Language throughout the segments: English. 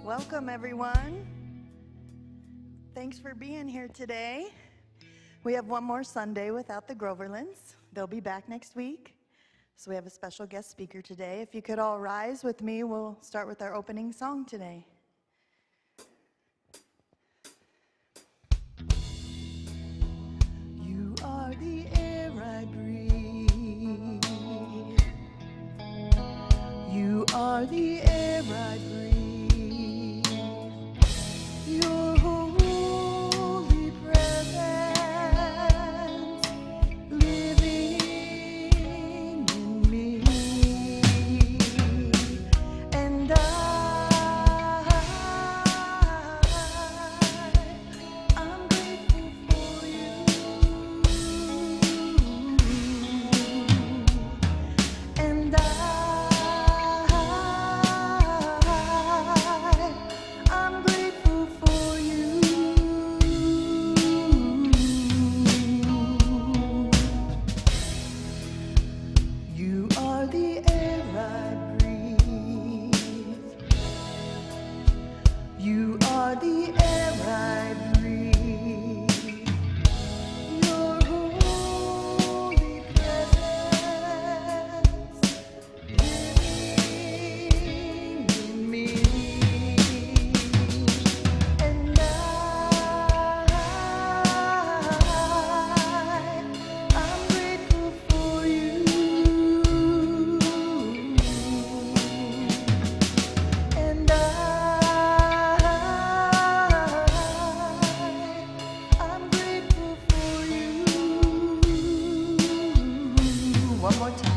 Welcome, everyone. Thanks for being here today. We have one more Sunday without the Groverlands. They'll be back next week. So we have a special guest speaker today. If you could all rise with me, we'll start with our opening song today. You are the air I breathe. You are the air I breathe. Your holy presence living in me, and I'm grateful for you, and I'm grateful for you. You are the air I breathe. You are the air I breathe. Your holy presence living in me, and I'm grateful for you, and I'm grateful for you. One more time.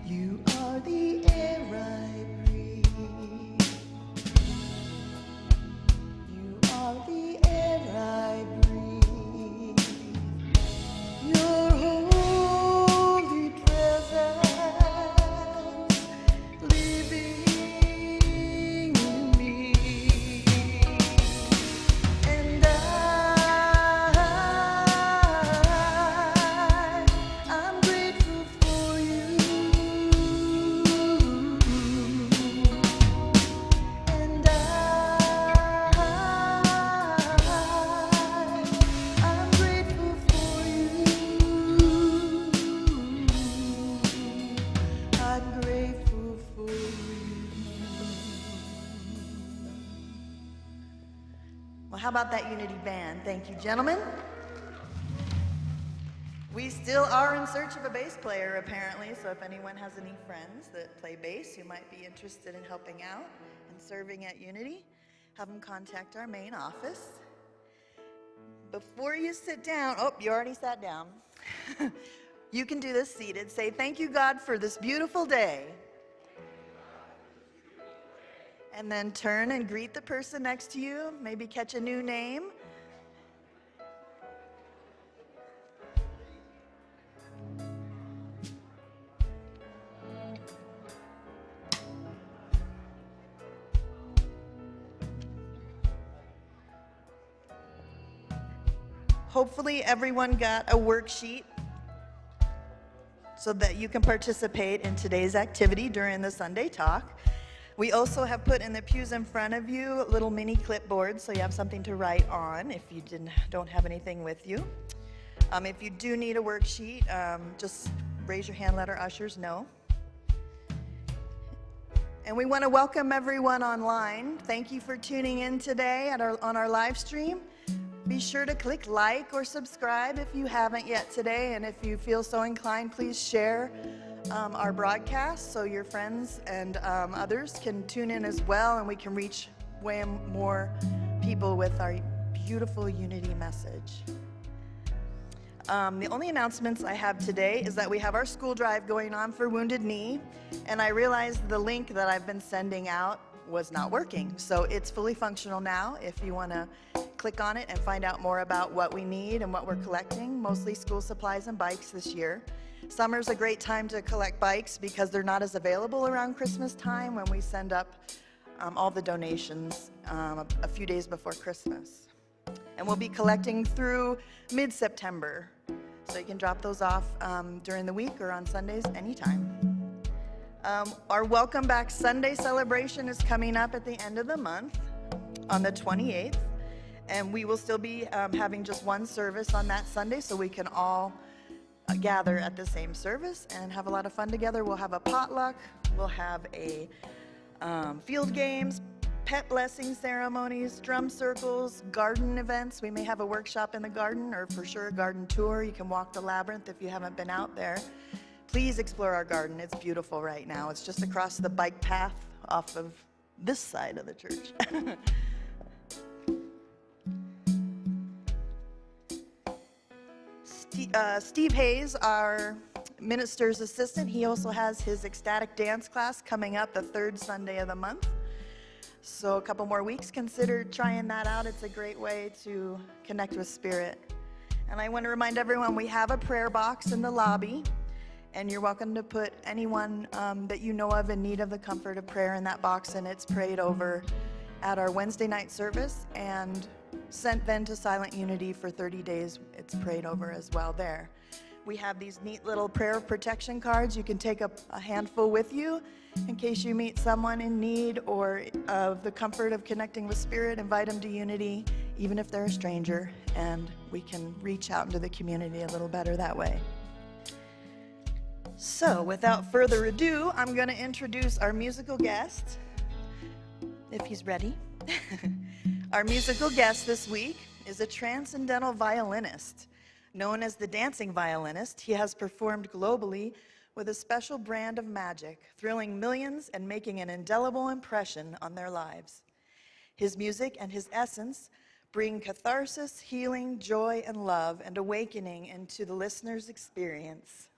You are the air I breathe. You are the air I breathe. Your holy presence living in me, and I'm grateful for you, and I'm grateful for you. I'm grateful for you. Well, how about that Unity Band? Thank you, gentlemen. We still are in search of a bass player, apparently, so if anyone has any friends that play bass who might be interested in helping out and serving at Unity, have them contact our main office. Before you sit down, oh, you already sat down. You can do this seated. Say, thank you, God, for this beautiful day. And then turn and greet the person next to you, maybe catch a new name. Hopefully everyone got a worksheet so that you can participate in today's activity during the Sunday talk. We also have put in the pews in front of you little mini clipboards so you have something to write on if you don't have anything with you. If you do need a worksheet, just raise your hand, let our ushers know. And we want to welcome everyone online. Thank you for tuning in today on our live stream. Be sure to click like or subscribe if you haven't yet today, and if you feel so inclined, please share our broadcast so your friends and others can tune in as well, and we can reach way more people with our beautiful Unity message. The only announcements I have today is that we have our school drive going on for Wounded Knee, and I realized the link that I've been sending out was not working. So it's fully functional now if you want to click on it and find out more about what we need and what we're collecting, mostly school supplies and bikes this year. Summer's a great time to collect bikes because they're not as available around Christmas time when we send up all the donations a few days before Christmas. And we'll be collecting through mid-September. So you can drop those off during the week or on Sundays anytime. Our Welcome Back Sunday celebration is coming up at the end of the month on the 28th, and we will still be having just one service on that Sunday, so we can all gather at the same service and have a lot of fun together. We'll have a potluck, we'll have a field games, pet blessing ceremonies, drum circles, garden events. We may have a workshop in the garden, or for sure a garden tour. You can walk the labyrinth if you haven't been out there. Please explore our garden. It's beautiful right now. It's just across the bike path off of this side of the church. Steve Hayes, our minister's assistant, he also has his ecstatic dance class coming up the third Sunday of the month. So a couple more weeks, consider trying that out. It's a great way to connect with Spirit. And I want to remind everyone, we have a prayer box in the lobby, and you're welcome to put anyone that you know of in need of the comfort of prayer in that box, and it's prayed over at our Wednesday night service and sent then to Silent Unity for 30 days. It's prayed over as well there. We have these neat little prayer protection cards. You can take a handful with you in case you meet someone in need or of the comfort of connecting with Spirit. Invite them to Unity, even if they're a stranger, and we can reach out into the community a little better that way. So without further ado, I'm going to introduce our musical guest, if he's ready. Our musical guest this week is a transcendental violinist. Known as the dancing violinist, he has performed globally with a special brand of magic, thrilling millions and making an indelible impression on their lives. His music and his essence bring catharsis, healing, joy, and love, and awakening into the listener's experience.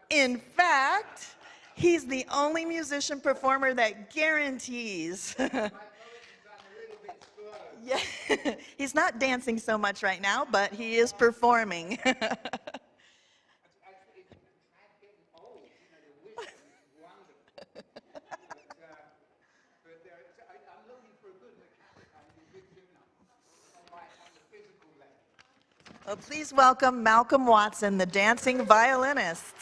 In fact, he's the only musician performer that guarantees. Yeah, he's not dancing so much right now, but he is performing. Well, please welcome Malcolm Watson, the dancing violinist.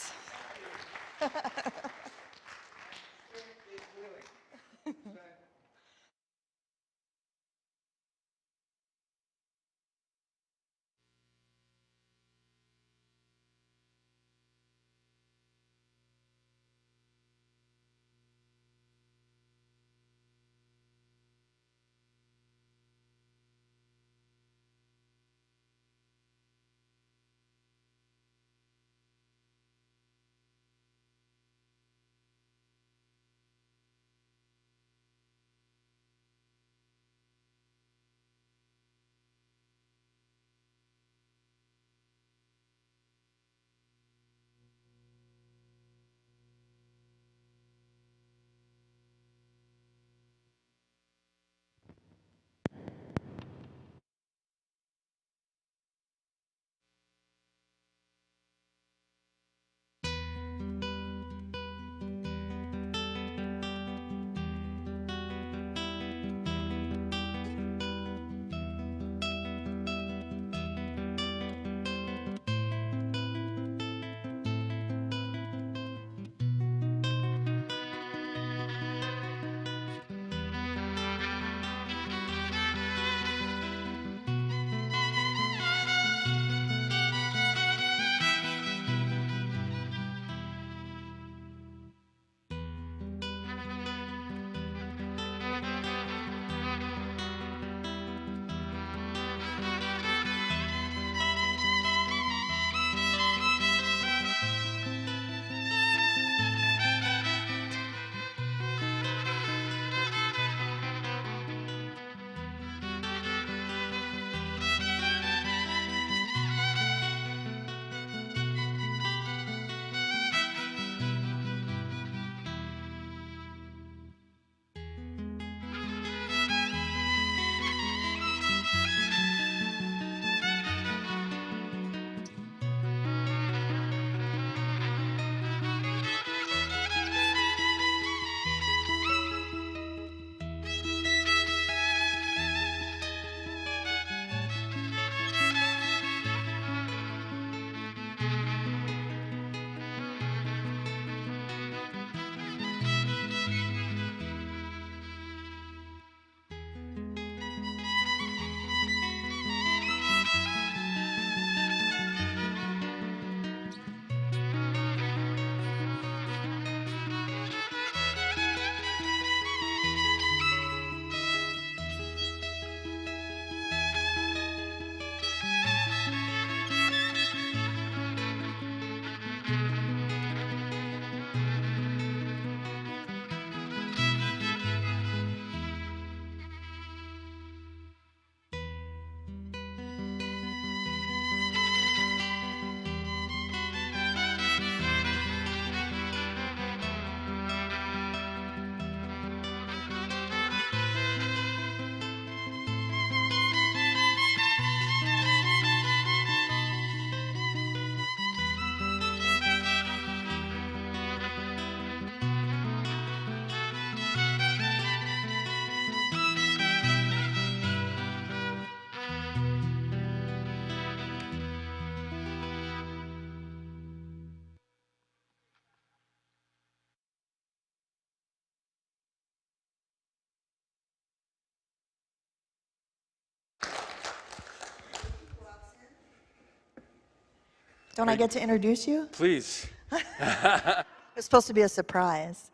Don't I get to introduce you? Please. It's supposed to be a surprise.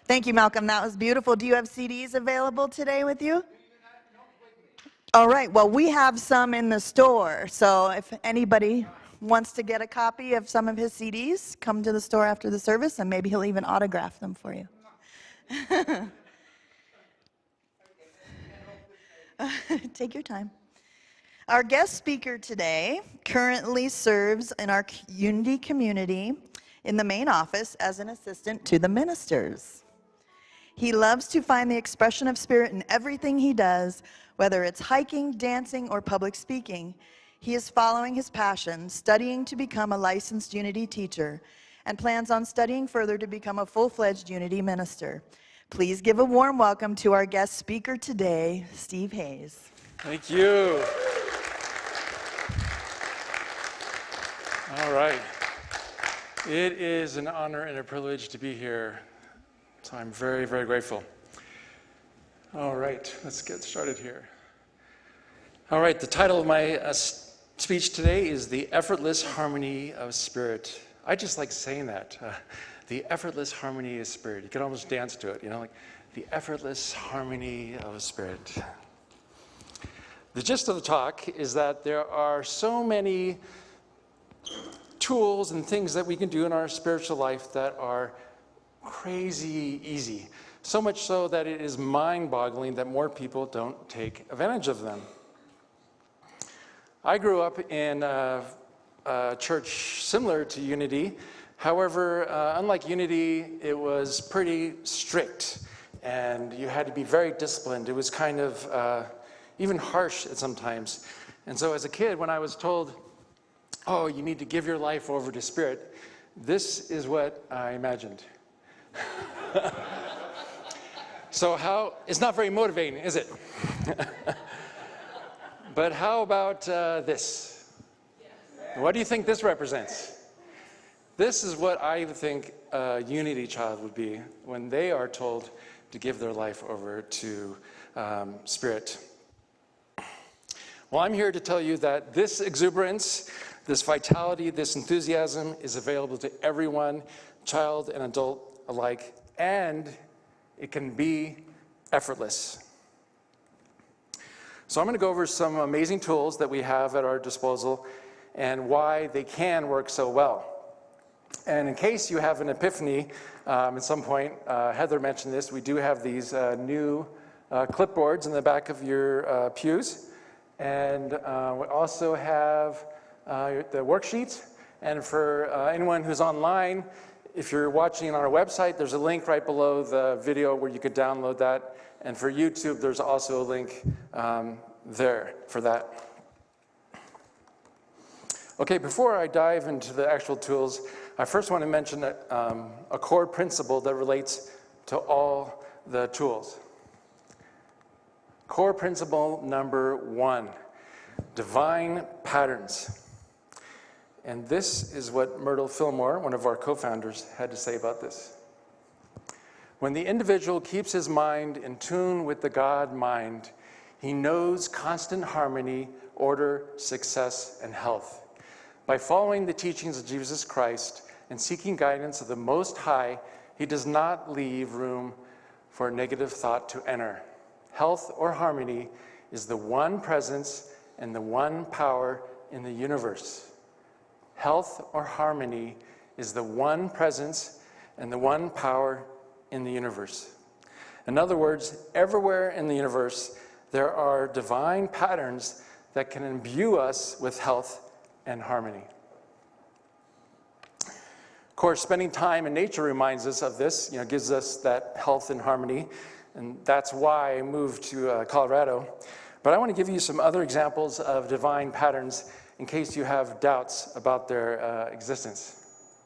Thank you, Malcolm. That was beautiful. Do you have CDs available today with you? All right. Well, we have some in the store. So if anybody wants to get a copy of some of his CDs, come to the store after the service, and maybe he'll even autograph them for you. Take your time. Our guest speaker today currently serves in our Unity community in the main office as an assistant to the ministers. He loves to find the expression of spirit in everything he does, whether it's hiking, dancing, or public speaking. He is following his passion, studying to become a licensed Unity teacher, and plans on studying further to become a full-fledged Unity minister. Please give a warm welcome to our guest speaker today, Steve Hayes. Thank you. All right. It is an honor and a privilege to be here. So I'm very, very grateful. All right, let's get started here. All right, the title of my speech today is The Effortless Harmony of Spirit. I just like saying that. The effortless harmony of spirit. You can almost dance to it, like the effortless harmony of spirit. The gist of the talk is that there are so many tools and things that we can do in our spiritual life that are crazy easy. So much so that it is mind-boggling that more people don't take advantage of them. I grew up in a church similar to Unity. However, unlike Unity, it was pretty strict, and you had to be very disciplined. It was kind of even harsh at sometimes. And so as a kid, when I was told, oh, you need to give your life over to Spirit, this is what I imagined. So it's not very motivating, is it? But how about this? What do you think this represents? This is what I think a Unity child would be when they are told to give their life over to Spirit. Well, I'm here to tell you that this exuberance, this vitality, this enthusiasm is available to everyone, child and adult alike, and it can be effortless. So I'm going to go over some amazing tools that we have at our disposal and why they can work so well. And in case you have an epiphany at some point, Heather mentioned this, we do have these new clipboards in the back of your pews. And we also have the worksheets. And for anyone who's online, if you're watching on our website, there's a link right below the video where you could download that. And for YouTube, there's also a link there for that. Okay, before I dive into the actual tools, I first want to mention a core principle that relates to all the tools. Core principle number 1, divine patterns. And this is what Myrtle Fillmore, one of our co-founders, had to say about this. When the individual keeps his mind in tune with the God mind, he knows constant harmony, order, success, and health. By following the teachings of Jesus Christ and seeking guidance of the Most High, he does not leave room for negative thought to enter. Health or harmony is the one presence and the one power in the universe. Health or harmony is the one presence and the one power in the universe. In other words, everywhere in the universe, there are divine patterns that can imbue us with health and harmony. Of course, spending time in nature reminds us of this, gives us that health and harmony, and that's why I moved to Colorado. But I want to give you some other examples of divine patterns in case you have doubts about their existence.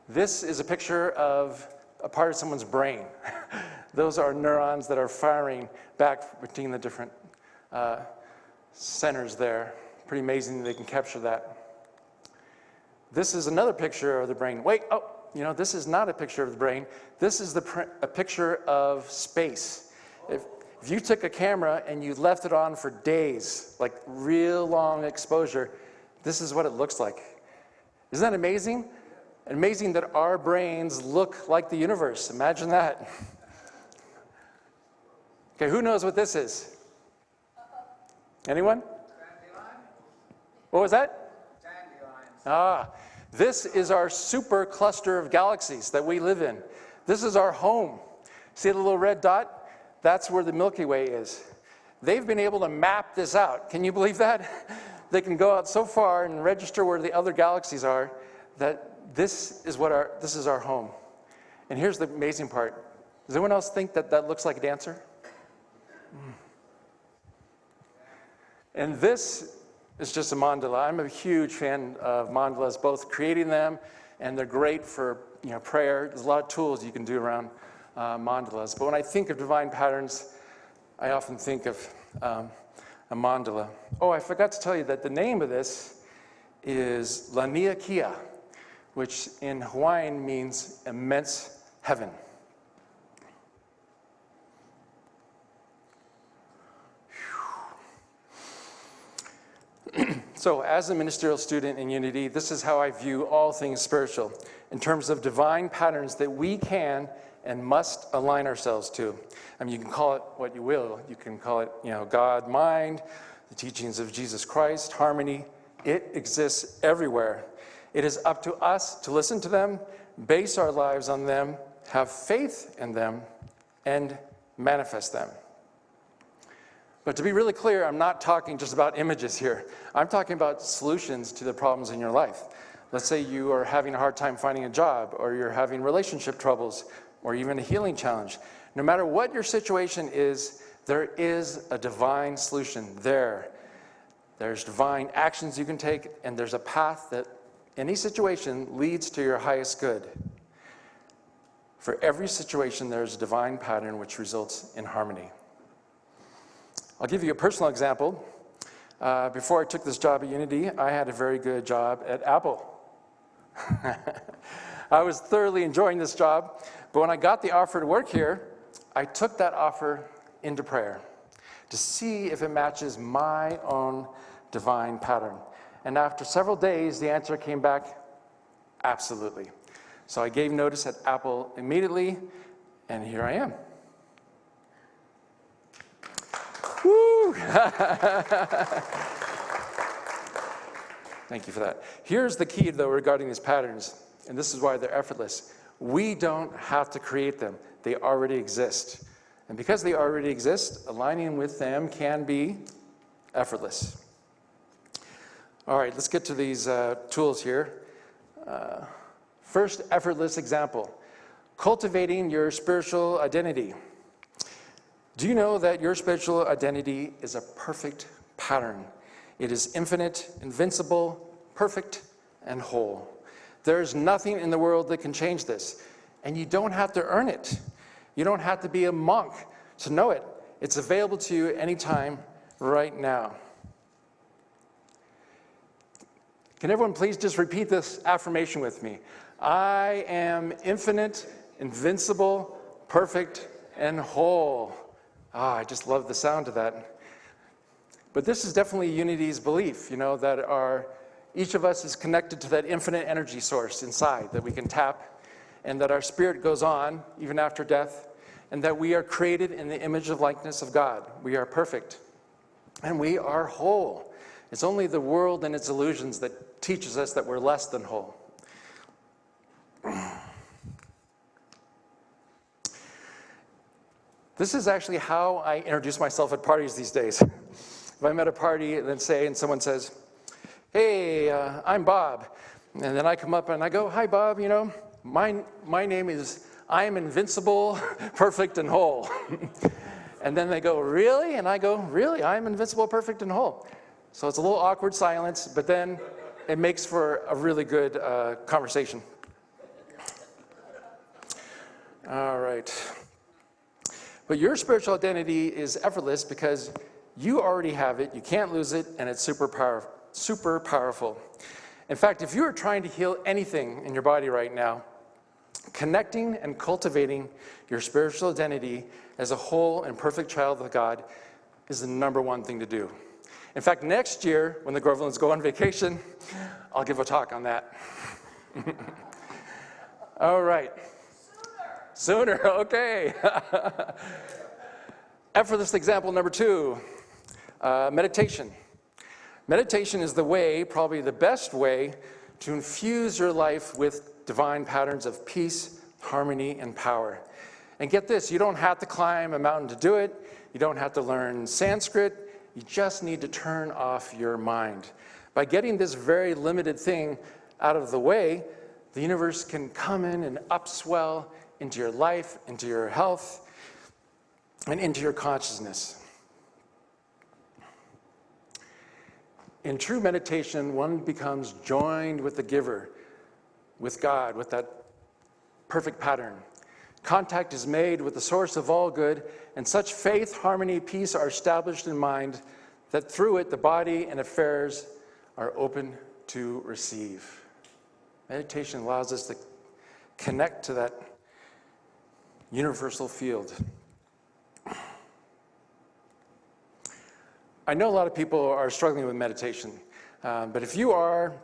This is a picture of a part of someone's brain. Those are neurons that are firing back between the different centers there. Pretty amazing they can capture that. This is another picture of the brain. Wait, this is not a picture of the brain. This is a picture of space. If you took a camera and you left it on for days, like real long exposure, this is what it looks like. Isn't that amazing? Amazing that our brains look like the universe. Imagine that. Okay, who knows what this is? Anyone? What was that? This is our super cluster of galaxies that we live in. This is our home. See the little red dot? That's where the Milky Way is. They've been able to map this out. Can you believe that? They can go out so far and register where the other galaxies are, that this is our home. And here's the amazing part. Does anyone else think that that looks like a dancer? And this is just a mandala. I'm a huge fan of mandalas, both creating them, and they're great for prayer. There's a lot of tools you can do around mandalas. But when I think of divine patterns, I often think of a mandala. Oh, I forgot to tell you that the name of this is Lania Kia, which in Hawaiian means immense heaven. So, as a ministerial student in Unity, this is how I view all things spiritual, in terms of divine patterns that we can and must align ourselves to. I mean, you can call it what you will. You can call it, God, mind, the teachings of Jesus Christ, harmony. It exists everywhere. It is up to us to listen to them, base our lives on them, have faith in them, and manifest them. But to be really clear, I'm not talking just about images here. I'm talking about solutions to the problems in your life. Let's say you are having a hard time finding a job, or you're having relationship troubles, or even a healing challenge. No matter what your situation is, there is a divine solution there. There's divine actions you can take, and there's a path that any situation leads to your highest good. For every situation, there's a divine pattern which results in harmony. I'll give you a personal example. Before I took this job at Unity, I had a very good job at Apple. I was thoroughly enjoying this job, but when I got the offer to work here, I took that offer into prayer to see if it matches my own divine pattern. And after several days, the answer came back, absolutely. So I gave notice at Apple immediately, and here I am. Woo! Thank you for that. Here's the key, though, regarding these patterns, and this is why they're effortless. We don't have to create them. They already exist. And because they already exist, aligning with them can be effortless. All right, let's get to these tools here. First, effortless example. Cultivating your spiritual identity. Do you know that your spiritual identity is a perfect pattern? It is infinite, invincible, perfect, and whole. There is nothing in the world that can change this, and you don't have to earn it. You don't have to be a monk to know it. It's available to you anytime, right now. Can everyone please just repeat this affirmation with me? I am infinite, invincible, perfect, and whole. I just love the sound of that. But this is definitely Unity's belief, that each of us is connected to that infinite energy source inside that we can tap, and that our spirit goes on even after death, and that we are created in the image of likeness of God. We are perfect, and we are whole. It's only the world and its illusions that teaches us that we're less than whole. This is actually how I introduce myself at parties these days. If I'm at a party and someone says, hey, I'm Bob. And then I come up and I go, hi, Bob, my name is I am invincible, perfect, and whole. And then they go, really? And I go, really? I am invincible, perfect, and whole. So it's a little awkward silence, but then it makes for a really good conversation. All right. But your spiritual identity is effortless because you already have it, you can't lose it, and it's super powerful. In fact, if you are trying to heal anything in your body right now, connecting and cultivating your spiritual identity as a whole and perfect child of God is the number one thing to do. In fact, next year, when the Grovelands go on vacation, I'll give a talk on that. All right. Sooner, okay. Effortless example number 2, meditation. Meditation is the way, probably the best way, to infuse your life with divine patterns of peace, harmony, and power. And get this, you don't have to climb a mountain to do it. You don't have to learn Sanskrit. You just need to turn off your mind. By getting this very limited thing out of the way, the universe can come in and upswell into your life, into your health, and into your consciousness. In true meditation, one becomes joined with the giver, with God, with that perfect pattern. Contact is made with the source of all good, and such faith, harmony, peace are established in mind that through it the body and affairs are open to receive. Meditation allows us to connect to that universal field. I know a lot of people are struggling with meditation, but if you are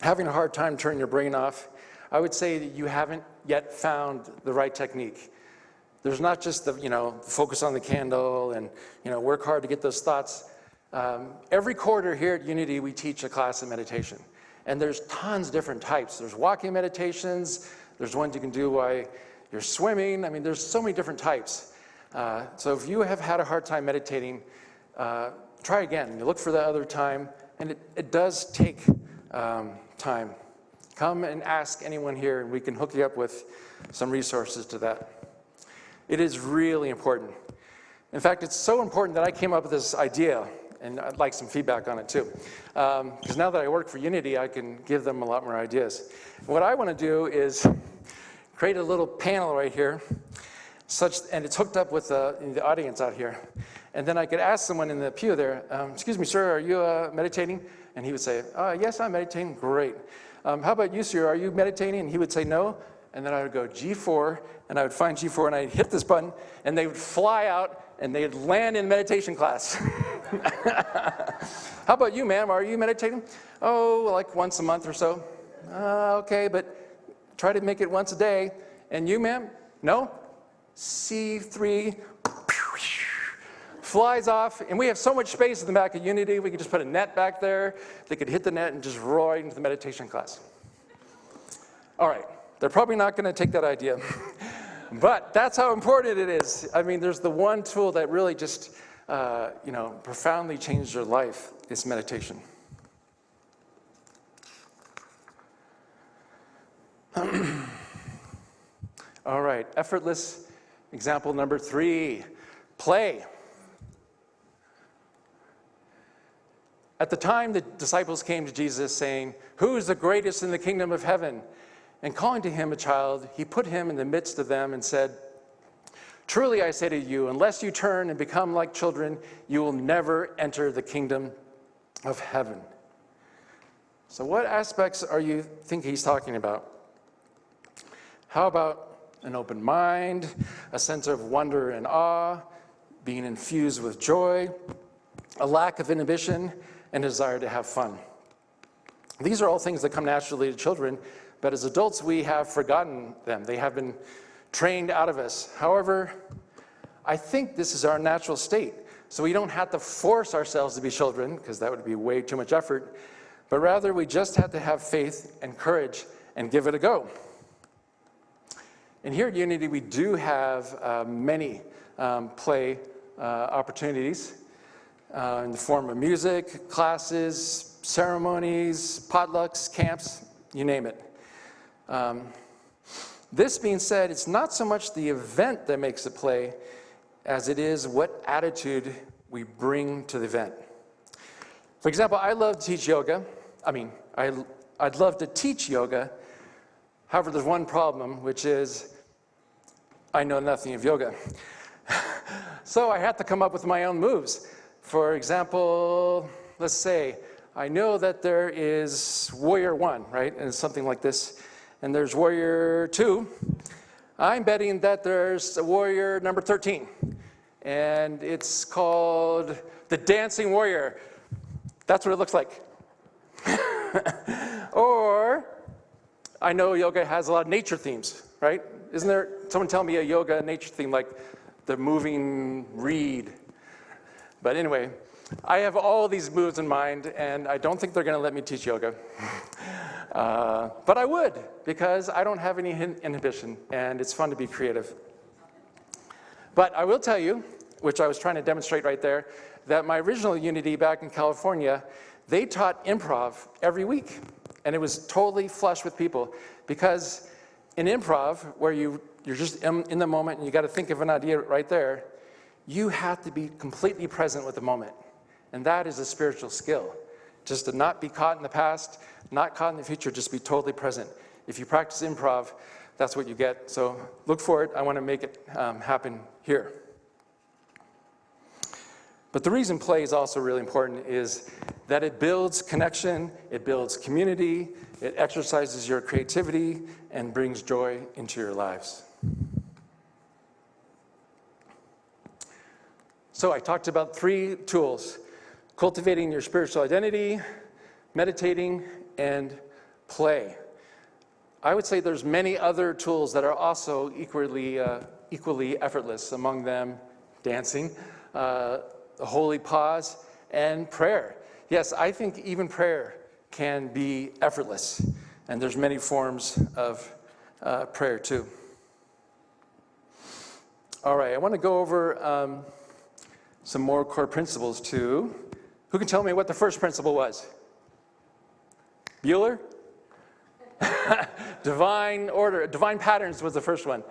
having a hard time turning your brain off, I would say that you haven't yet found the right technique. There's not just the, focus on the candle and, work hard to get those thoughts. Every quarter here at Unity, we teach a class of meditation. And there's tons of different types. There's walking meditations. There's ones you can do while you're swimming. I mean, there's so many different types. So if you have had a hard time meditating, try again. You look for the other time, and it does take time. Come and ask anyone here, and we can hook you up with some resources to that. It is really important. In fact, it's so important that I came up with this idea, and I'd like some feedback on it too. Because now that I work for Unity, I can give them a lot more ideas. What I want to do is create a little panel right here, and it's hooked up with the audience out here. And then I could ask someone in the pew there, excuse me, sir, are you meditating? And he would say, yes, I'm meditating. Great. How about you, sir? Are you meditating? And he would say no. And then I would go G4, and I would find G4, and I'd hit this button, and they would fly out, and they'd land in meditation class. How about you, ma'am? Are you meditating? Oh, like once a month or so. Okay, but try to make it once a day. And you, ma'am? No? C3 flies off, and we have so much space in the back of Unity, we could just put a net back there. They could hit the net and just roll right into the meditation class. All right, they're probably not going to take that idea, but that's how important it is. I mean, there's the one tool that really just, profoundly changed your life is meditation. All right, effortless example number 3, play. At the time, the disciples came to Jesus saying, "Who is the greatest in the kingdom of heaven?" And calling to him a child, he put him in the midst of them and said, "Truly I say to you, unless you turn and become like children, you will never enter the kingdom of heaven." So what aspects are you think he's talking about? How about an open mind, a sense of wonder and awe, being infused with joy, a lack of inhibition, and a desire to have fun? These are all things that come naturally to children, but as adults we have forgotten them. They have been trained out of us. However, I think this is our natural state, so we don't have to force ourselves to be children, because that would be way too much effort, but rather we just have to have faith and courage and give it a go. And here at Unity we do have many play opportunities in the form of music, classes, ceremonies, potlucks, camps, you name it. This being said, it's not so much the event that makes it play as it is what attitude we bring to the event. For example, I love to teach yoga. I'd love to teach yoga. However, there's one problem, which is I know nothing of yoga. So I have to come up with my own moves. For example, let's say I know that there is warrior 1, right? And it's something like this. And there's warrior 2. I'm betting that there's a warrior number 13. And it's called the dancing warrior. That's what it looks like. Or, I know yoga has a lot of nature themes, right? Isn't there, someone tell me a yoga nature theme, like the moving reed. But anyway, I have all these moves in mind, and I don't think they're going to let me teach yoga. But I would, because I don't have any inhibition, and it's fun to be creative. But I will tell you, which I was trying to demonstrate right there, that my original Unity back in California, they taught improv every week. And it was totally flush with people. Because in improv, where you're just in the moment and you got to think of an idea right there, you have to be completely present with the moment. And that is a spiritual skill. Just to not be caught in the past, not caught in the future, just be totally present. If you practice improv, that's what you get. So look for it. I want to make it happen here. But the reason play is also really important is that it builds connection, it builds community, it exercises your creativity, and brings joy into your lives. So I talked about 3 tools: cultivating your spiritual identity, meditating, and play. I would say there's many other tools that are also equally effortless, among them dancing, the holy pause, and prayer. Yes, I think even prayer can be effortless, and there's many forms of prayer too. All right, I want to go over some more core principles too. Who can tell me what the first principle was? Bueller? Divine order, divine patterns was the first one.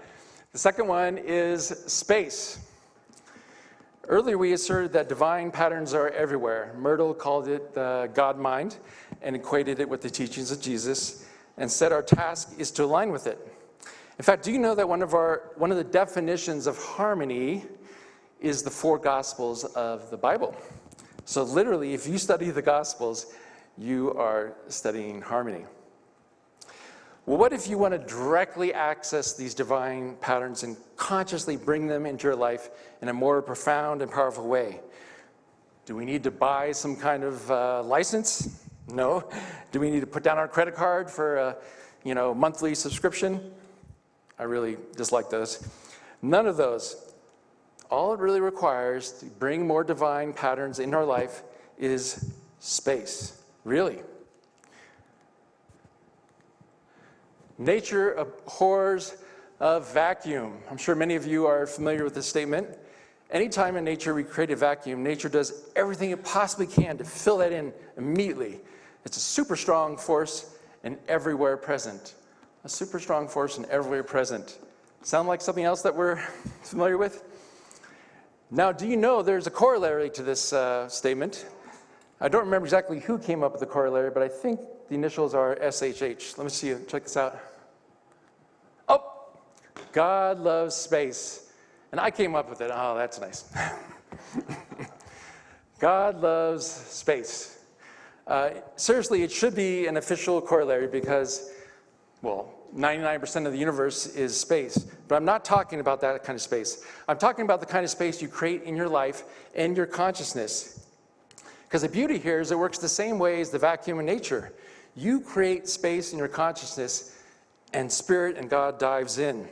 The second one is space. Earlier we asserted that divine patterns are everywhere. Myrtle called it the God mind and equated it with the teachings of Jesus and said our task is to align with it. In fact, do you know that one of the definitions of harmony is the 4 Gospels of the Bible? So literally, if you study the Gospels, you are studying harmony. Well, what if you want to directly access these divine patterns and consciously bring them into your life in a more profound and powerful way? Do we need to buy some kind of license? No. Do we need to put down our credit card for a monthly subscription? I really dislike those. None of those. All it really requires to bring more divine patterns in our life is space. Really. Nature abhors a vacuum. I'm sure many of you are familiar with this statement. Anytime in nature we create a vacuum, nature does everything it possibly can to fill that in immediately. It's a super strong force and everywhere present. A super strong force and everywhere present. Sound like something else that we're familiar with? Now, do you know there's a corollary to this statement? I don't remember exactly who came up with the corollary, but I think the initials are SHH. Let me see, check this out. Oh, God loves space. And I came up with it. Oh, that's nice. God loves space. Seriously, it should be an official corollary because, well, 99% of the universe is space. But I'm not talking about that kind of space. I'm talking about the kind of space you create in your life and your consciousness. Because the beauty here is it works the same way as the vacuum in nature. You create space in your consciousness, and Spirit and God dives in.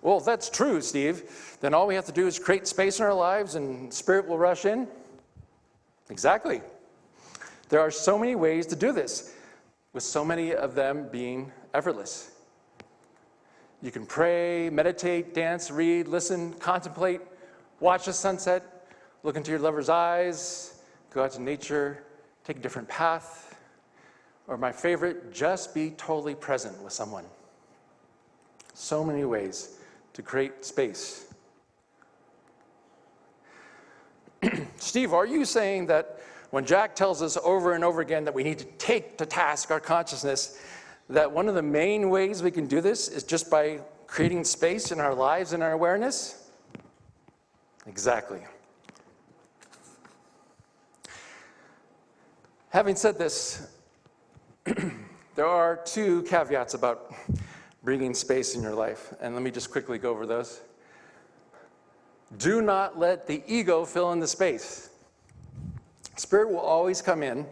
Well, if that's true, Steve, then all we have to do is create space in our lives and Spirit will rush in? Exactly. There are so many ways to do this, with so many of them being effortless. You can pray, meditate, dance, read, listen, contemplate, watch the sunset, look into your lover's eyes, go out to nature, take a different path, or my favorite, just be totally present with someone. So many ways to create space. Steve, are you saying that when Jack tells us over and over again that we need to take to task our consciousness, that one of the main ways we can do this is just by creating space in our lives and our awareness? Exactly. Having said this, there are 2 caveats about bringing space in your life, and let me just quickly go over those. Do not let the ego fill in the space. Spirit will always come in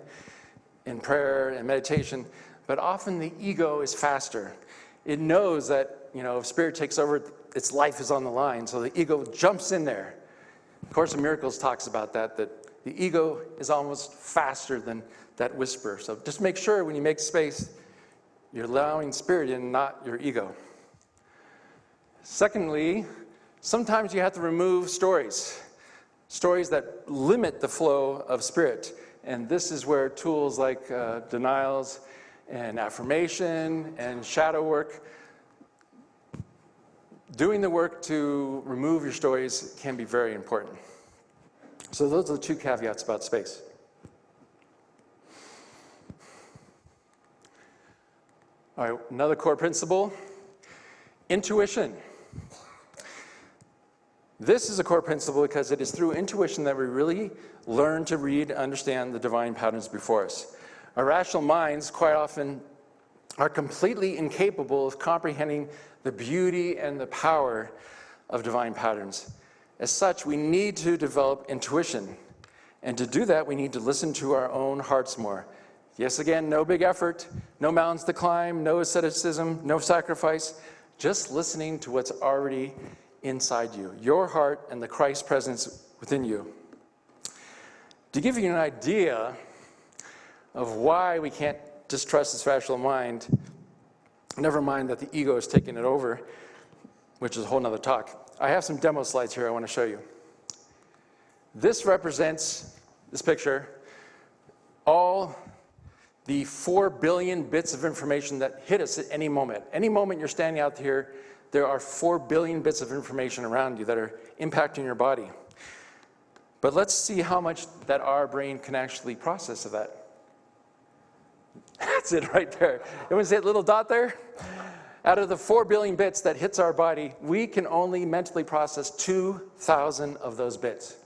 prayer and meditation, but often the ego is faster. It knows that, if Spirit takes over, its life is on the line, so the ego jumps in there. Course in Miracles talks about that the ego is almost faster than that whisper. So just make sure when you make space, you're allowing Spirit in, not your ego. Secondly, sometimes you have to remove stories that limit the flow of Spirit. And this is where tools like denials and affirmation and shadow work, doing the work to remove your stories can be very important. So those are the two caveats about space. All right, another core principle, intuition. This is a core principle because it is through intuition that we really learn to read and understand the divine patterns before us. Our rational minds quite often are completely incapable of comprehending the beauty and the power of divine patterns. As such, we need to develop intuition. And to do that, we need to listen to our own hearts more. Yes, again, no big effort, no mountains to climb, no asceticism, no sacrifice, just listening to what's already inside you, your heart and the Christ presence within you. To give you an idea of why we can't just trust this rational mind, never mind that the ego is taking it over, which is a whole nother talk. I have some demo slides here I want to show you. This represents, this picture, all the 4 billion bits of information that hit us at any moment. Any moment you're standing out here, there are 4 billion bits of information around you that are impacting your body. But let's see how much that our brain can actually process of that. That's it right there. You want to see that little dot there? Out of the 4 billion bits that hits our body, we can only mentally process 2,000 of those bits.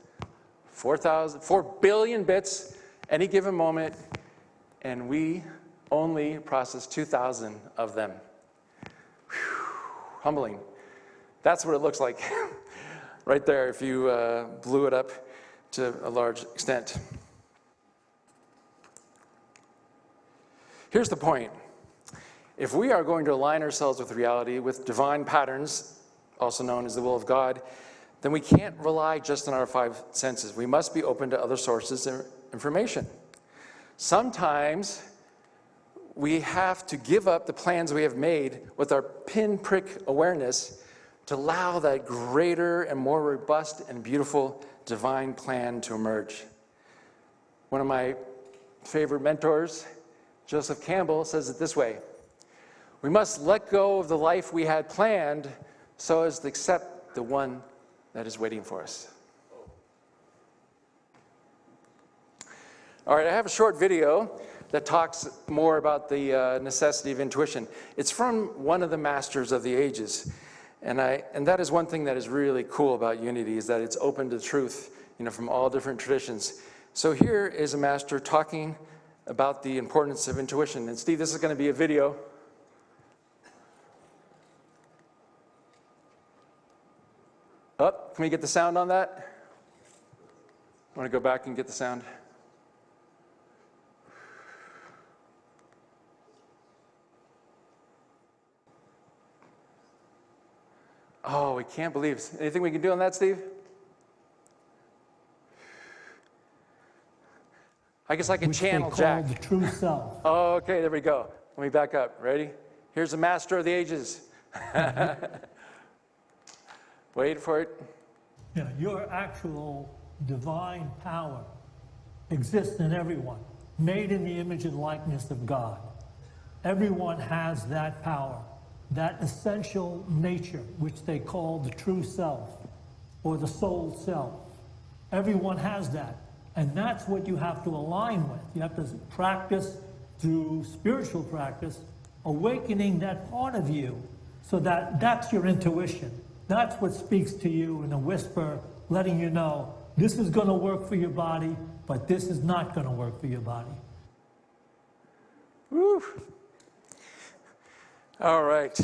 4 billion bits any given moment, and we only process 2,000 of them. Whew, humbling. That's what it looks like right there if you blew it up to a large extent. Here's the point. If we are going to align ourselves with reality, with divine patterns, also known as the will of God, then we can't rely just on our 5 senses. We must be open to other sources of information. Sometimes we have to give up the plans we have made with our pinprick awareness to allow that greater and more robust and beautiful divine plan to emerge. One of my favorite mentors, Joseph Campbell, says it this way: we must let go of the life we had planned so as to accept the one that is waiting for us. All right, I have a short video that talks more about the necessity of intuition. It's from one of the masters of the ages. And that is one thing that is really cool about Unity, is that it's open to truth, from all different traditions. So here is a master talking about the importance of intuition. And Steve, this is going to be a video. Can we get the sound on that? I want to go back and get the sound. Oh, we can't believe it. Anything we can do on that, Steve? I guess I can channel Jack. The true self. Oh, okay, there we go. Let me back up. Ready? Here's the master of the ages. Wait for it. Yeah, your actual divine power exists in everyone, made in the image and likeness of God. Everyone has that power, that essential nature, which they call the true self or the soul self. Everyone has that. And that's what you have to align with. You have to practice through spiritual practice, awakening that part of you so that that's your intuition. That's what speaks to you in a whisper, letting you know, this is going to work for your body, but this is not going to work for your body. Woo. All right.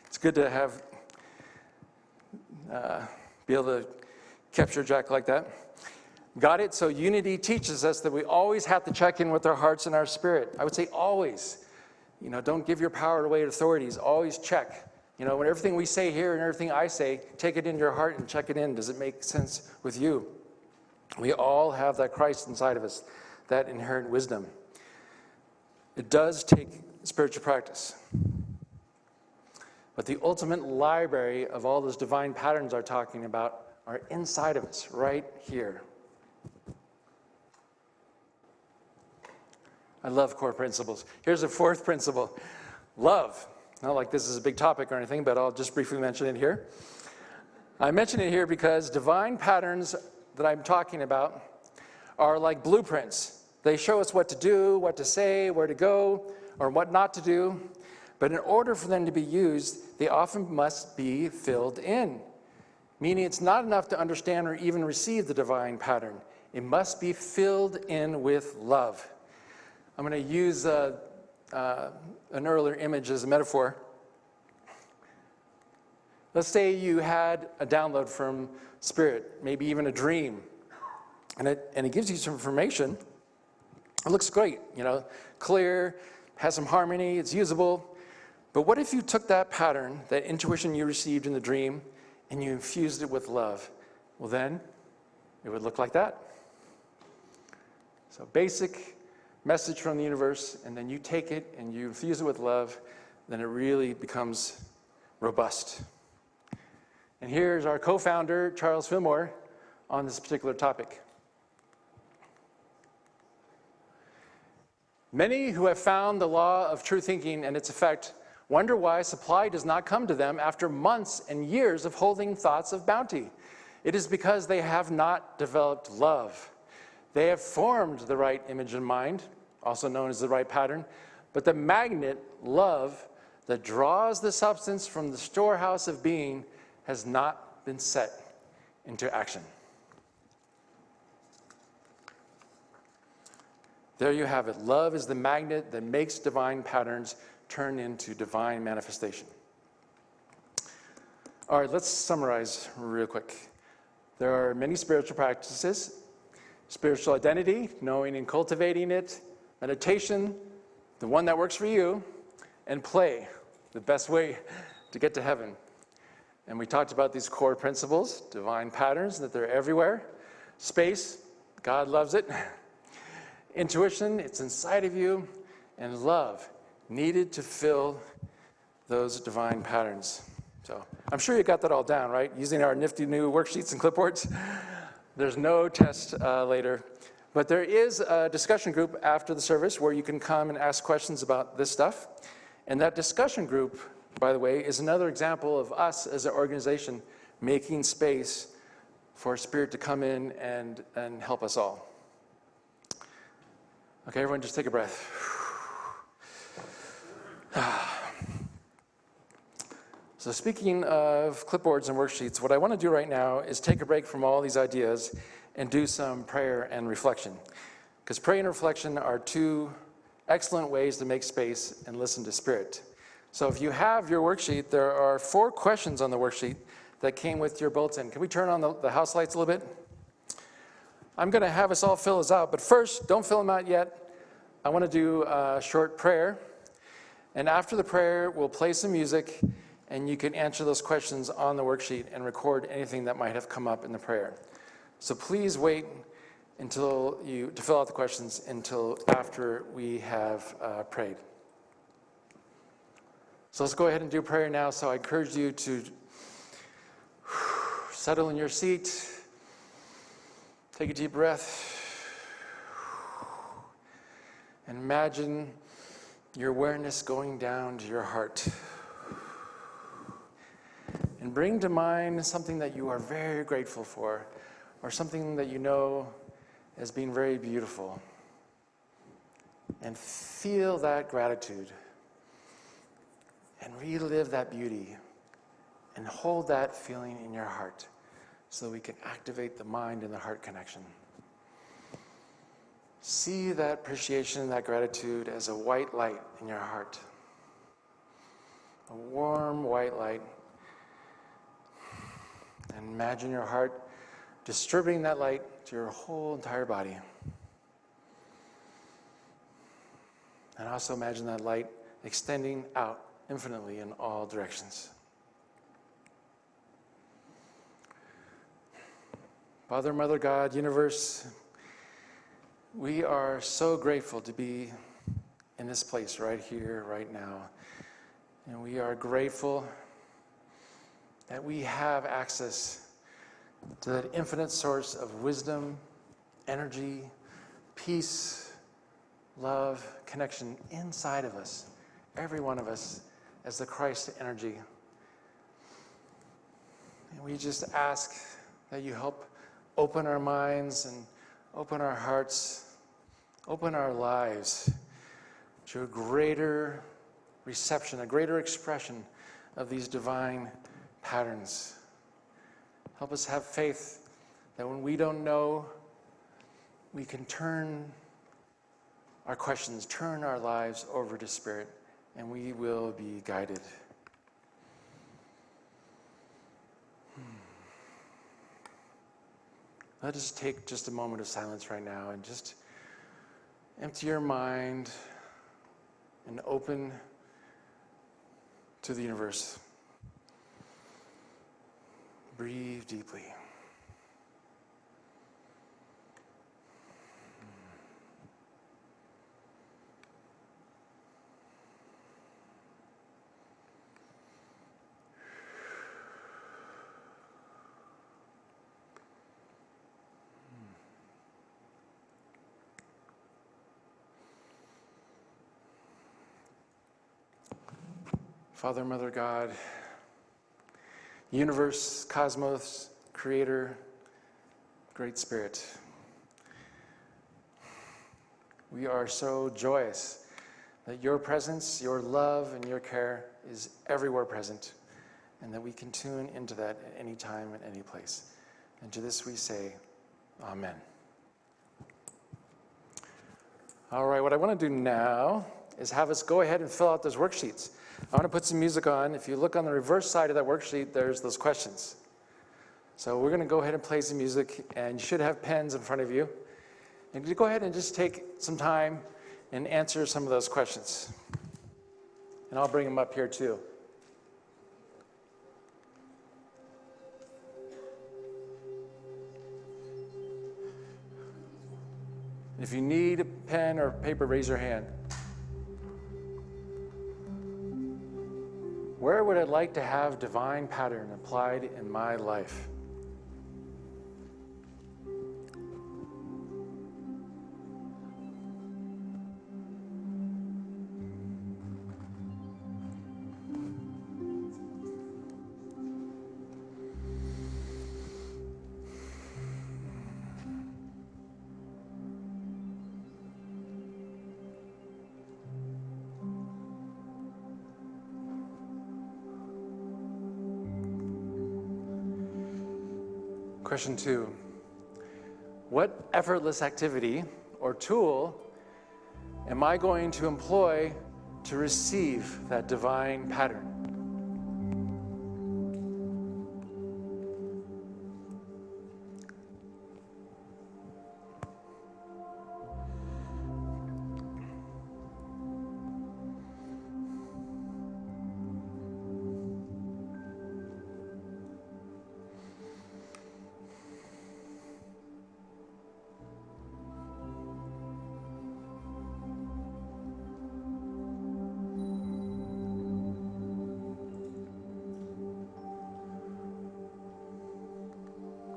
It's good to have be able to capture Jack like that. Got it? So unity teaches us that we always have to check in with our hearts and our spirit. I would say always. Don't give your power away to authorities. Always check. When everything we say here and everything I say, take it into your heart and check it in. Does it make sense with you? We all have that Christ inside of us, that inherent wisdom. It does take spiritual practice. But the ultimate library of all those divine patterns I'm talking about are inside of us, right here. I love core principles. Here's a fourth principle. Love. Not like this is a big topic or anything, but I'll just briefly mention it here. I mention it here because divine patterns that I'm talking about are like blueprints. They show us what to do, what to say, where to go, or what not to do. But in order for them to be used, they often must be filled in. Meaning it's not enough to understand or even receive the divine pattern. It must be filled in with love. I'm going to use an earlier image as a metaphor. Let's say you had a download from Spirit, maybe even a dream, and it gives you some information. It looks great, clear, has some harmony, it's usable. But what if you took that pattern, that intuition you received in the dream, and you infused it with love? Well, then it would look like that. So basic message from the universe, and then you take it and you infuse it with love, then it really becomes robust. And here's our co-founder, Charles Fillmore, on this particular topic. Many who have found the law of true thinking and its effect wonder why supply does not come to them after months and years of holding thoughts of bounty. It is because they have not developed love. They have formed the right image in mind, also known as the right pattern, but the magnet, love, that draws the substance from the storehouse of being has not been set into action. There you have it. Love is the magnet that makes divine patterns turn into divine manifestation. All right, let's summarize real quick. There are many spiritual practices: spiritual identity, knowing and cultivating it; meditation, the one that works for you; and play, the best way to get to heaven. And we talked about these core principles, divine patterns, that they're everywhere. Space, God loves it. Intuition, it's inside of you. And love, needed to fill those divine patterns. So I'm sure you got that all down, right? Using our nifty new worksheets and clipboards. There's no test later. But there is a discussion group after the service where you can come and ask questions about this stuff. And that discussion group, by the way, is another example of us as an organization making space for Spirit to come in and help us all. Okay, everyone just take a breath. So speaking of clipboards and worksheets, what I want to do right now is take a break from all these ideas and do some prayer and reflection. Because prayer and reflection are two excellent ways to make space and listen to Spirit. So if you have your worksheet, there are 4 questions on the worksheet that came with your bulletin. Can we turn on the house lights a little bit? I'm going to have us all fill those out, but first, don't fill them out yet. I want to do a short prayer. And after the prayer, we'll play some music, and you can answer those questions on the worksheet and record anything that might have come up in the prayer. So please wait to fill out the questions until after we have prayed. So let's go ahead and do prayer now. So I encourage you to settle in your seat, take a deep breath, and imagine your awareness going down to your heart. And bring to mind something that you are very grateful for, or something that you know as being very beautiful. And feel that gratitude. And relive that beauty. And hold that feeling in your heart so we can activate the mind and the heart connection. See that appreciation, that gratitude as a white light in your heart. A warm white light. And And imagine your heart distributing that light to your whole entire body. And also imagine that light extending out infinitely in all directions. Father, Mother, God, universe, we are so grateful to be in this place right here, right now. And we are grateful that we have access to that infinite source of wisdom, energy, peace, love, connection inside of us, every one of us, as the Christ energy. And we just ask that you help open our minds and open our hearts, open our lives to a greater reception, a greater expression of these divine patterns. Help us have faith that when we don't know, we can turn our questions, turn our lives over to Spirit, and we will be guided. Let us take just a moment of silence right now and just empty your mind and open to the universe. Breathe deeply. Father, Mother, God, universe, cosmos, creator, great spirit, we are so joyous that your presence, your love, and your care is everywhere present, and that we can tune into that at any time and any place. And to this we say, Amen. All right, what I want to do now is have us go ahead and fill out those worksheets. I want to put some music on. If you look on the reverse side of that worksheet, there's those questions. So we're going to go ahead and play some music, and you should have pens in front of you. And you go ahead and just take some time and answer some of those questions. And I'll bring them up here too. If you need a pen or paper, raise your hand. Where would I like to have divine pattern applied in my life? Question 2. What effortless activity or tool am I going to employ to receive that divine pattern?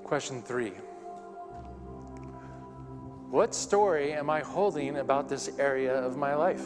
Question 3. What story am I holding about this area of my life?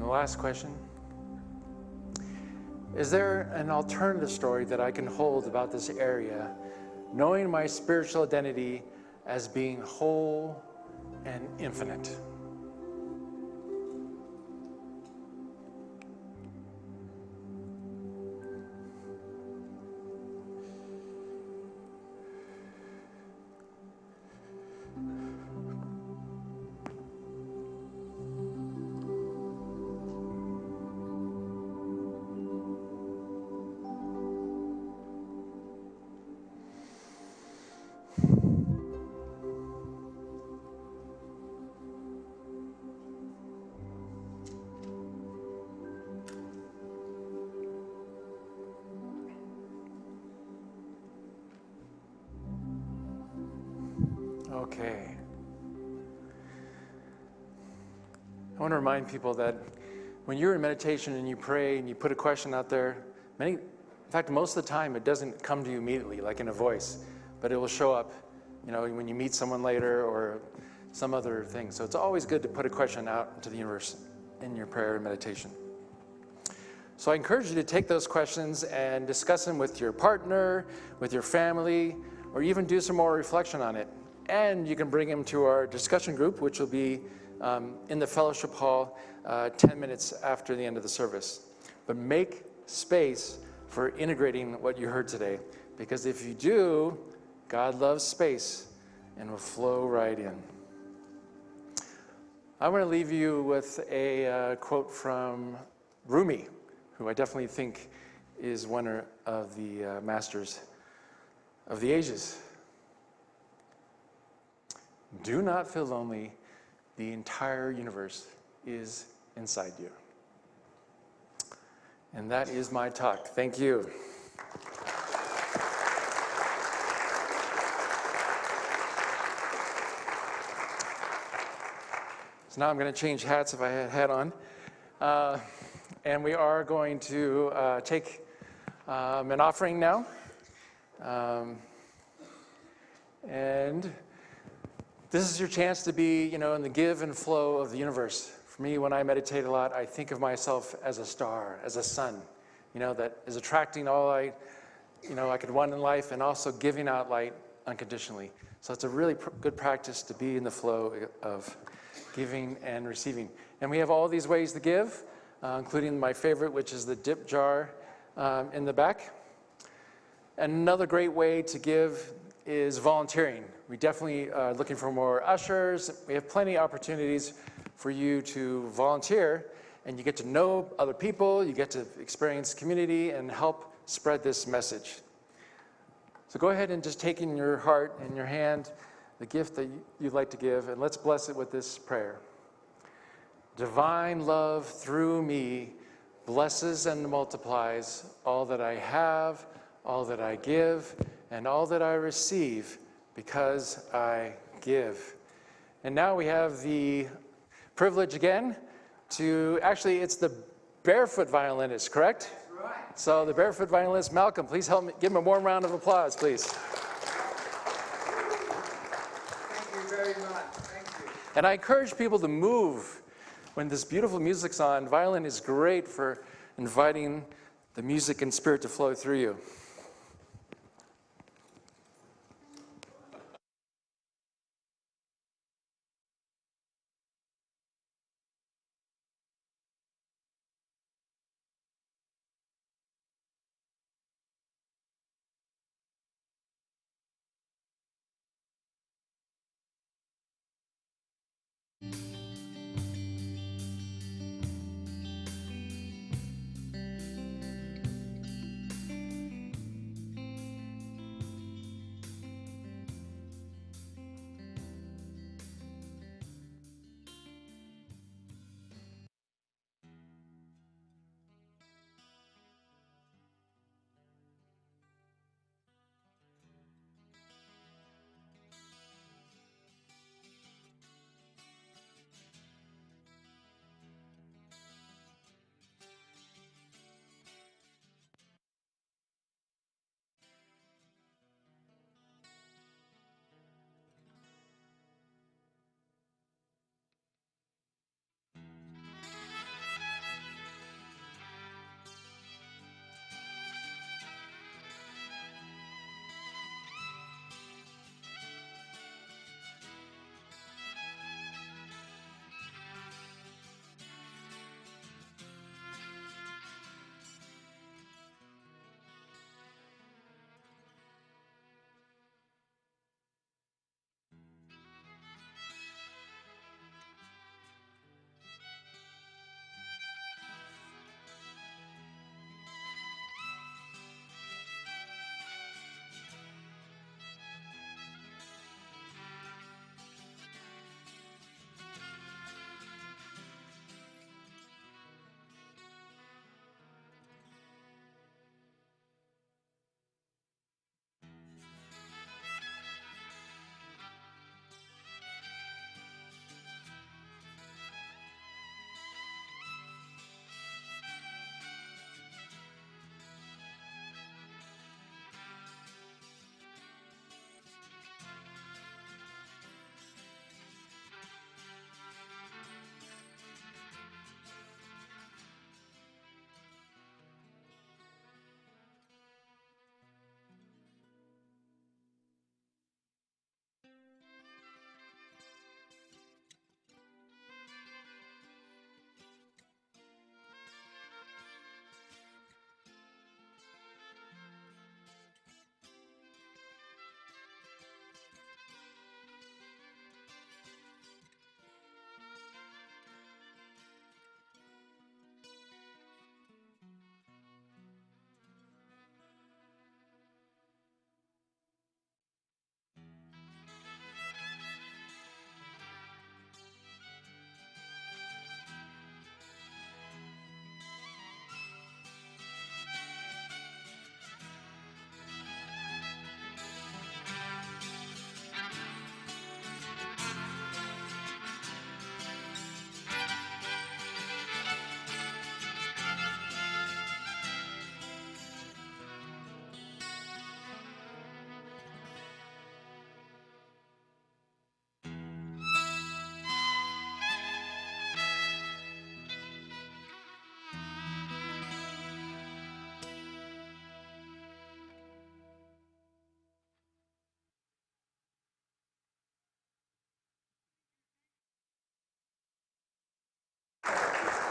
And the last question, is there an alternative story that I can hold about this area, knowing my spiritual identity as being whole and infinite? Okay. I want to remind people that when you're in meditation and you pray and you put a question out there, in fact, most of the time it doesn't come to you immediately, like in a voice, but it will show up, when you meet someone later or some other thing. So it's always good to put a question out into the universe in your prayer and meditation. So I encourage you to take those questions and discuss them with your partner, with your family, or even do some more reflection on it. And you can bring them to our discussion group, which will be in the fellowship hall 10 minutes after the end of the service. But make space for integrating what you heard today, because if you do, God loves space and will flow right in. I want to leave you with a quote from Rumi, who I definitely think is one of the masters of the ages. Do not feel lonely. The entire universe is inside you. And that is my talk. Thank you. So now I'm going to change hats if I had a hat on. And we are going to take an offering now. And this is your chance to be, in the give and flow of the universe. For me, when I meditate a lot, I think of myself as a star, as a sun, that is attracting all I could want in life and also giving out light unconditionally. So it's a really good practice to be in the flow of giving and receiving. And we have all these ways to give, including my favorite, which is the dip jar in the back. And another great way to give is volunteering. We definitely are looking for more ushers. We have plenty of opportunities for you to volunteer, and you get to know other people, you get to experience community and help spread this message. So go ahead and just take in your heart and your hand the gift that you'd like to give, and let's bless it with this prayer. Divine love through me blesses and multiplies all that I have, all that I give, and all that I receive because I give. And now we have the privilege again to, actually it's the barefoot violinist, correct? That's right. So the barefoot violinist, Malcolm, please help me, give him a warm round of applause, please. Thank you very much. Thank you. And I encourage people to move when this beautiful music's on. Violin is great for inviting the music and spirit to flow through you.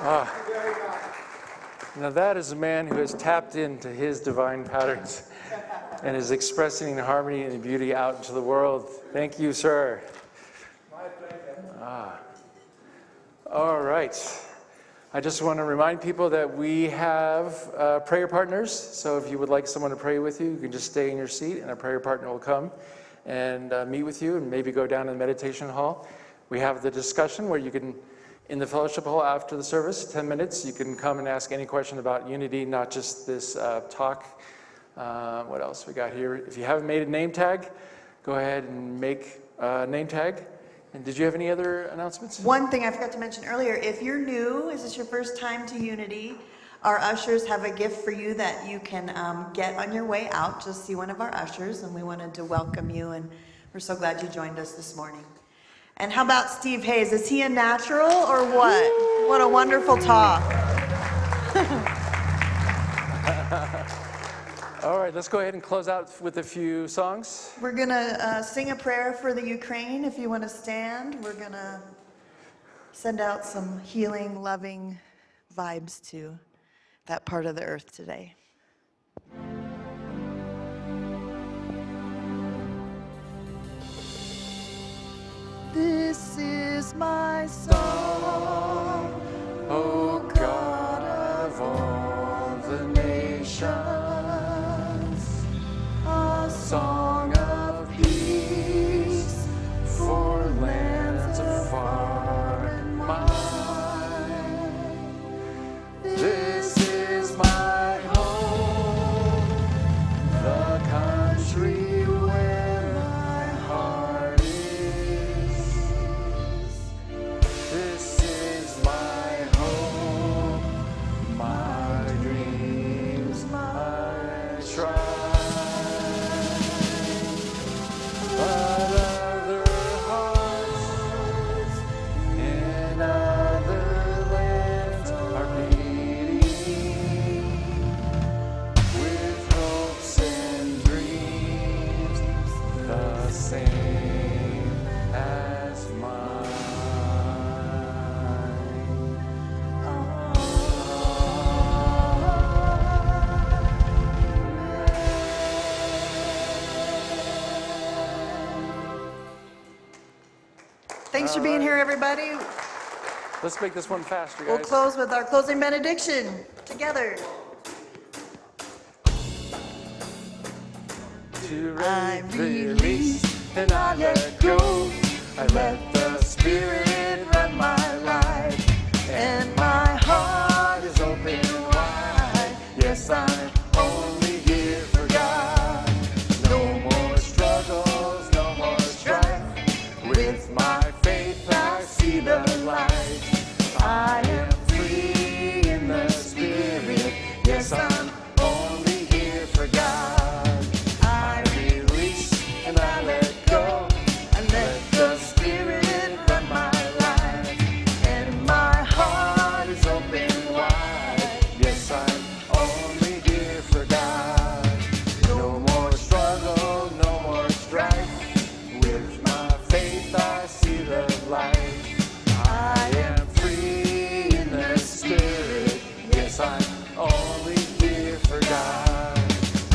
Ah. Now that is a man who has tapped into his divine patterns and is expressing harmony and beauty out into the world. Thank you, sir. My pleasure. All right. I just want to remind people that we have prayer partners. So if you would like someone to pray with you, you can just stay in your seat and a prayer partner will come and meet with you and maybe go down to the meditation hall. We have the discussion where you can, in the fellowship hall after the service, 10 minutes, you can come and ask any question about unity, not just this talk. What else we got here? If you haven't made a name tag, go ahead and make a name tag. And did you have any other announcements? One thing I forgot to mention earlier, if you're new, is this your first time to Unity, our ushers have a gift for you that you can get on your way out. Just see one of our ushers, and we wanted to welcome you, and we're so glad you joined us this morning. And how about Steve Hayes? Is he a natural or what? What a wonderful talk. All right, let's go ahead and close out with a few songs. We're going to sing a prayer for the Ukraine. If you want to stand, we're going to send out some healing, loving vibes to that part of the earth today. This is my song, O God of all the nations, a song of peace for lands afar and wide. This is my home, the country where my heart is. This is my home, my dreams, my shrine. But other hearts in other lands are beating with hopes and dreams the same as mine. Thanks for being here, everybody. Let's make this one faster, We'll guys. close with our closing benediction together. To I release and I let go. I let the Spirit run my life, and my heart is open wide. Yes, I'm only here for God. No more struggles, no more strife. With my faith, I see the light. I am free in the Spirit. Yes, I'm only here for God. I release and I let go. I let the Spirit run my life, and my heart is open wide. Yes, I'm only here for God. No more struggle, no more strife. With my faith, I see the light. I am free in the Spirit. Yes, I'm only here for God.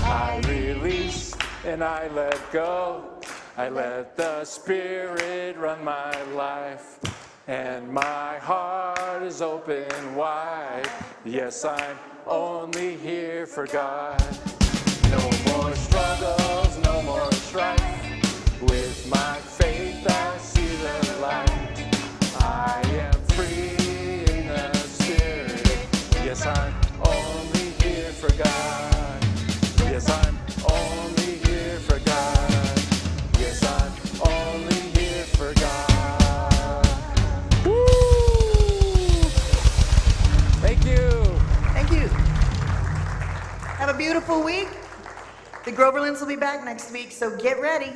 I release and I let go. I let the Spirit run my life, and my heart is open wide. Yes, I'm only here for God. No more struggles, no more strife. With my faith, I see the light. I am free in the Spirit. Yes, I'm only here for God. Yes, I'm only here for God. Yes, I'm only here for God. Woo! Thank you. Thank you. Have a beautiful week. The Groverlands will be back next week, so get ready.